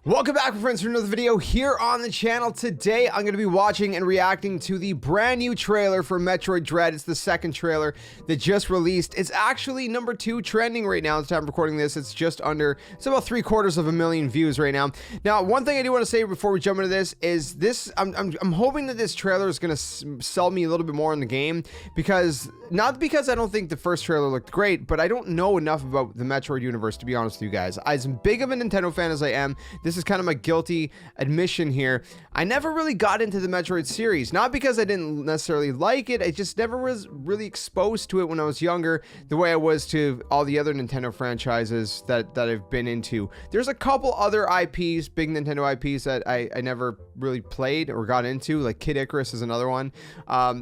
Welcome back, my friends, to another video here on the channel. Today, I'm going to be watching and reacting to the brand new trailer for Metroid Dread. It's the second trailer that just released. It's actually number 2 trending right now. At the time of recording this, it's about 3/4 views right now. Now, one thing I do want to say before we jump into this is I'm hoping that this trailer is going to sell me a little bit more in the game, not because I don't think the first trailer looked great, but I don't know enough about the Metroid universe, to be honest with you guys. As big of a Nintendo fan as I am, this is kind of my guilty admission here. I never really got into the Metroid series, not because I didn't necessarily like it. I just never was really exposed to it when I was younger, the way I was to all the other Nintendo franchises that I've been into. There's a couple other IPs, big Nintendo IPs, that I never really played or got into, like Kid Icarus is another one.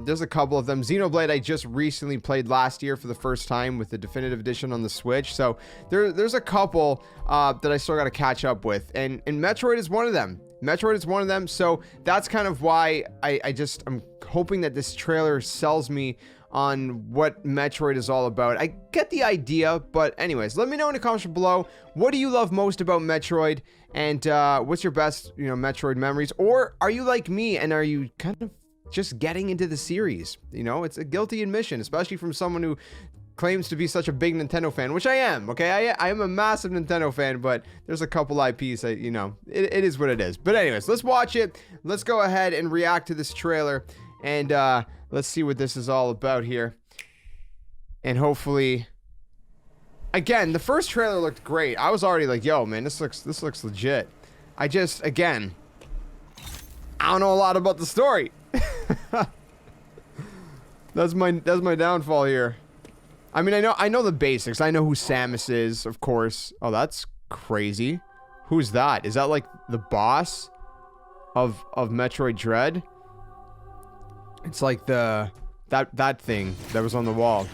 There's a couple of them. Xenoblade I just recently played last year for the first time with the definitive edition on the Switch, so there's a couple that I still got to catch up with, and Metroid is one of them. Metroid is one of them, so that's kind of why I'm hoping that this trailer sells me on what Metroid is all about. I get the idea, but anyways, let me know in the comments below, what do you love most about Metroid, and what's your best, Metroid memories? Or are you like me and are you kind of just getting into the series? It's a guilty admission, especially from someone who claims to be such a big Nintendo fan, which I am, okay? I am a massive Nintendo fan, but there's a couple IPs that, it is what it is. But anyways, let's watch it. Let's go ahead and react to this trailer, and let's see what this is all about here. And hopefully, again, the first trailer looked great. I was already like, yo, man, this looks legit. I don't know a lot about the story. That's my downfall here. I mean, I know the basics. I know who Samus is, of course. Oh, that's crazy. Who's that? Is that like the boss of Metroid Dread? It's like that thing that was on the wall.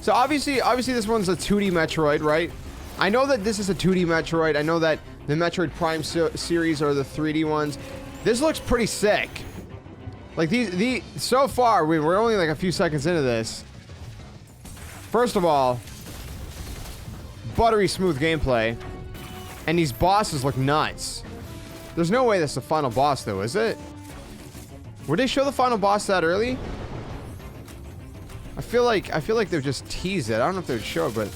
So obviously this one's a 2D Metroid, right? I know that this is a 2D Metroid. I know that the Metroid Prime series are the 3D ones. This looks pretty sick. Like these so far, we're only like a few seconds into this. First of all, buttery smooth gameplay, and these bosses look nuts. There's no way that's the final boss, though, is it? Would they show the final boss that early? I feel like they would just tease it. I don't know if they would show it, but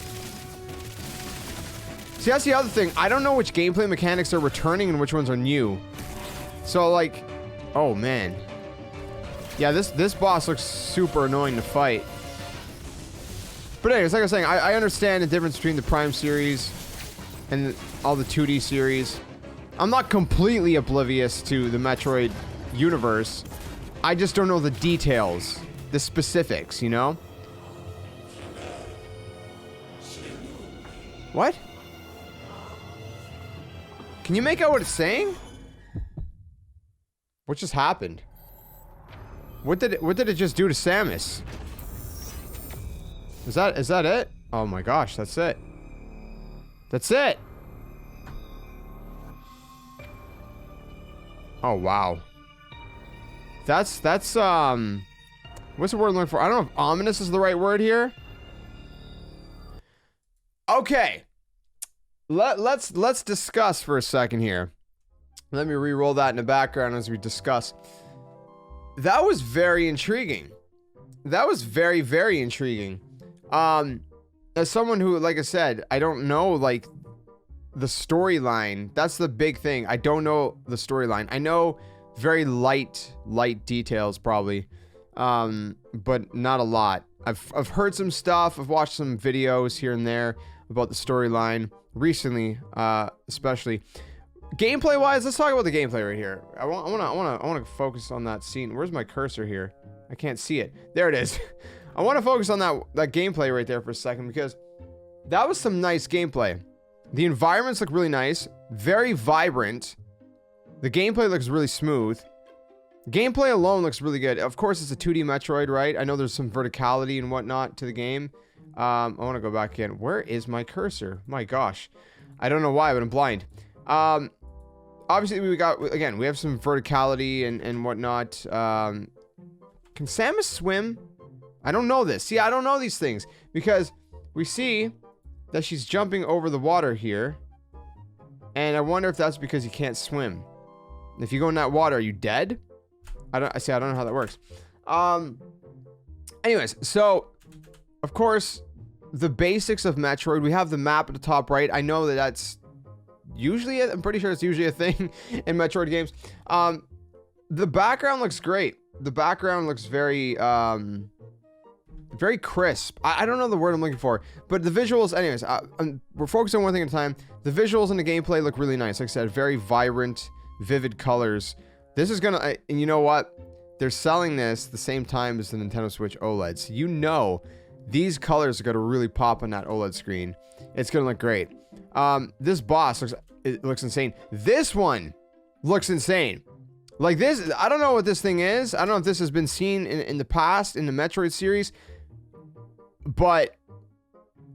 see, that's the other thing. I don't know which gameplay mechanics are returning and which ones are new. So like, oh man, yeah, this boss looks super annoying to fight. But anyways, like I was saying, I understand the difference between the Prime series and all the 2D series. I'm not completely oblivious to the Metroid universe. I just don't know the details, the specifics, What? Can you make out what it's saying? What just happened? What did it just do to Samus? Is that it? Oh my gosh, that's it. That's it. Oh wow. That's what's the word I'm looking for? I don't know if ominous is the right word here. Okay. Let's discuss for a second here. Let me re-roll that in the background as we discuss. That was very intriguing. That was very, very intriguing. As someone who, like I said, I don't know, like, the storyline. That's the big thing. I don't know the storyline. I know very light details, probably, but not a lot. I've heard some stuff. I've watched some videos here and there about the storyline recently, especially. Gameplay wise, let's talk about the gameplay right here. I want to focus on that scene. Where's my cursor here? I can't see it. There it is. I want to focus on that gameplay right there for a second, because that was some nice gameplay. The environments look really nice, very vibrant. The gameplay looks really smooth. Gameplay alone looks really good. Of course, it's a 2D Metroid, right? I know there's some verticality and whatnot to the game. I want to go back in. Where is my cursor? My gosh. I don't know why, but I'm blind. Obviously, we have some verticality and whatnot. Can Samus swim? I don't know this. See, I don't know these things, because we see that she's jumping over the water here. And I wonder if that's because you can't swim. If you go in that water, are you dead? I don't know how that works. Anyways, so of course, the basics of Metroid. We have the map at the top right. I know that's usually I'm pretty sure it's usually a thing in Metroid games. The background looks great. The background looks very very crisp. I don't know the word I'm looking for, but the visuals, anyways, we're focusing on one thing at a time. The visuals and the gameplay look really nice. Like I said, very vibrant, vivid colors. This is gonna, and you know what? They're selling this the same time as the Nintendo Switch OLED. So you know these colors are gonna really pop on that OLED screen. It's gonna look great. This boss looks insane. This one looks insane. Like this, I don't know what this thing is. I don't know if this has been seen in the past in the Metroid series. But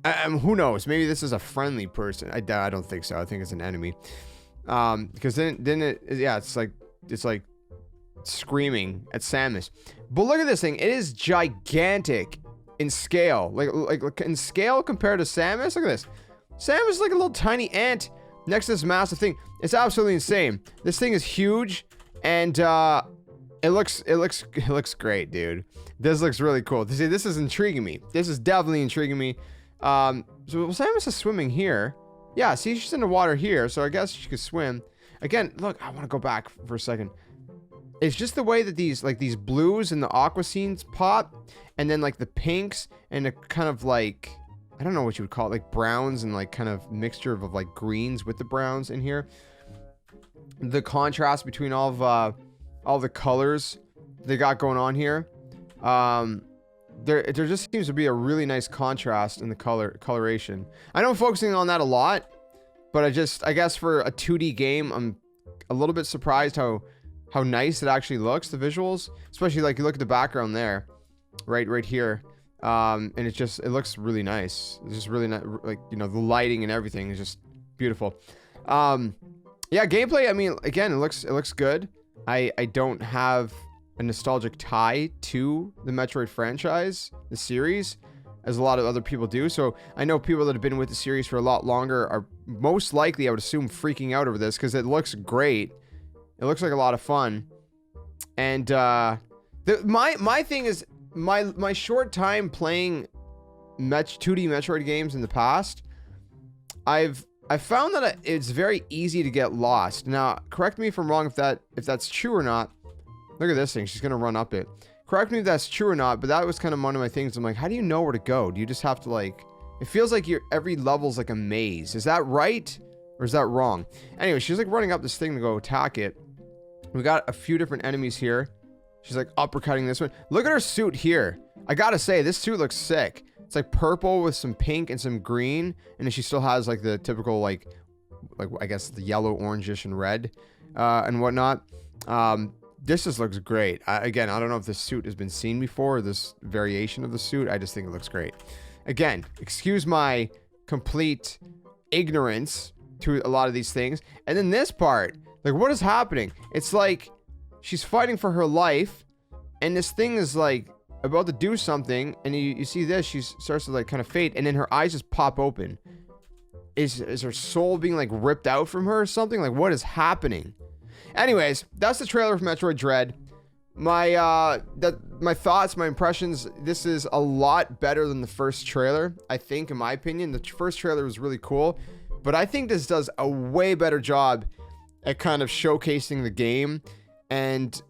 who knows? Maybe this is a friendly person. I don't think so. I think it's an enemy. Because then it's like screaming at Samus. But look at this thing. It is gigantic in scale. Like in scale compared to Samus. Look at this. Samus is like a little tiny ant next to this massive thing. It's absolutely insane. This thing is huge, and it looks great, dude. This looks really cool. See, this is intriguing me. This is definitely intriguing me. So Samus is swimming here. Yeah, see, she's in the water here, so I guess she could swim. Again, look, I want to go back for a second. It's just the way that these blues and the aqua scenes pop, and then like the pinks and the kind of like, I don't know what you would call it, like browns and like kind of mixture of like greens with the browns in here. The contrast between all the colors they got going on here. There just seems to be a really nice contrast in the coloration. I know I'm focusing on that a lot, but I guess for a 2D game, I'm a little bit surprised how nice it actually looks, the visuals, especially like you look at the background there, right here. And it looks really nice. It's just really nice, like, you know, the lighting and everything is just beautiful. Yeah, gameplay, I mean, again, it looks good. I don't have a nostalgic tie to the Metroid franchise, the series, as a lot of other people do. So I know people that have been with the series for a lot longer are most likely, I would assume, freaking out over this because it looks great. It looks like a lot of fun. And my thing is, my short time playing 2D Metroid games in the past, I've found that it's very easy to get lost. Now, correct me if I'm wrong if that's true or not. Look at this thing. She's going to run up it. Correct me if that's true or not, but that was kind of one of my things. I'm like, how do you know where to go? Do you just have to, like... It feels like every level's like a maze. Is that right? Or is that wrong? Anyway, she's like running up this thing to go attack it. We got a few different enemies here. She's like uppercutting this one. Look at her suit here. I gotta say, this suit looks sick. It's like purple with some pink and some green. And then she still has like the typical like I guess the yellow, orangish, and red and whatnot. This just looks great. Again, I don't know if this suit has been seen before, or this variation of the suit. I just think it looks great. Again, excuse my complete ignorance to a lot of these things. And then this part, like, what is happening? It's like she's fighting for her life, and this thing is like about to do something, and you see this, she starts to like kind of fade, and then her eyes just pop open. Is her soul being like ripped out from her or something? Like, what is happening? Anyways, that's the trailer for Metroid Dread. My thoughts, my impressions, this is a lot better than the first trailer, I think, in my opinion. The first trailer was really cool, but I think this does a way better job at kind of showcasing the game and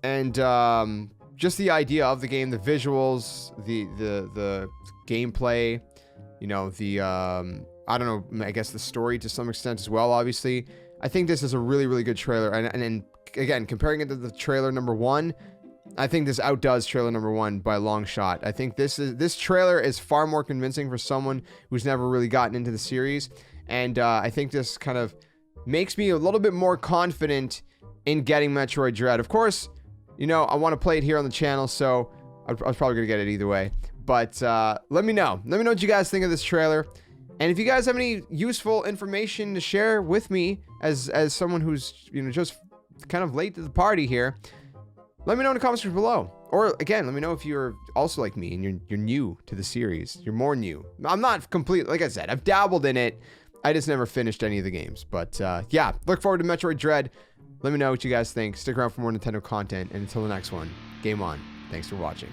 just the idea of the game, the visuals, the gameplay, you know, I don't know, I guess the story to some extent as well, obviously. I think this is a really, really good trailer. And again, comparing it to the trailer number 1, I think this outdoes trailer number 1 by a long shot. I think this trailer is far more convincing for someone who's never really gotten into the series. And I think this kind of makes me a little bit more confident in getting Metroid Dread. Of course, you know, I want to play it here on the channel, so I was probably going to get it either way. But let me know. Let me know what you guys think of this trailer. And if you guys have any useful information to share with me as someone who's, you know, just kind of late to the party here, let me know in the comments below. Or again, let me know if you're also like me and you're new to the series. You're more new. I'm not complete, like I said, I've dabbled in it. I just never finished any of the games. But yeah, look forward to Metroid Dread. Let me know what you guys think. Stick around for more Nintendo content. And until the next one, game on. Thanks for watching.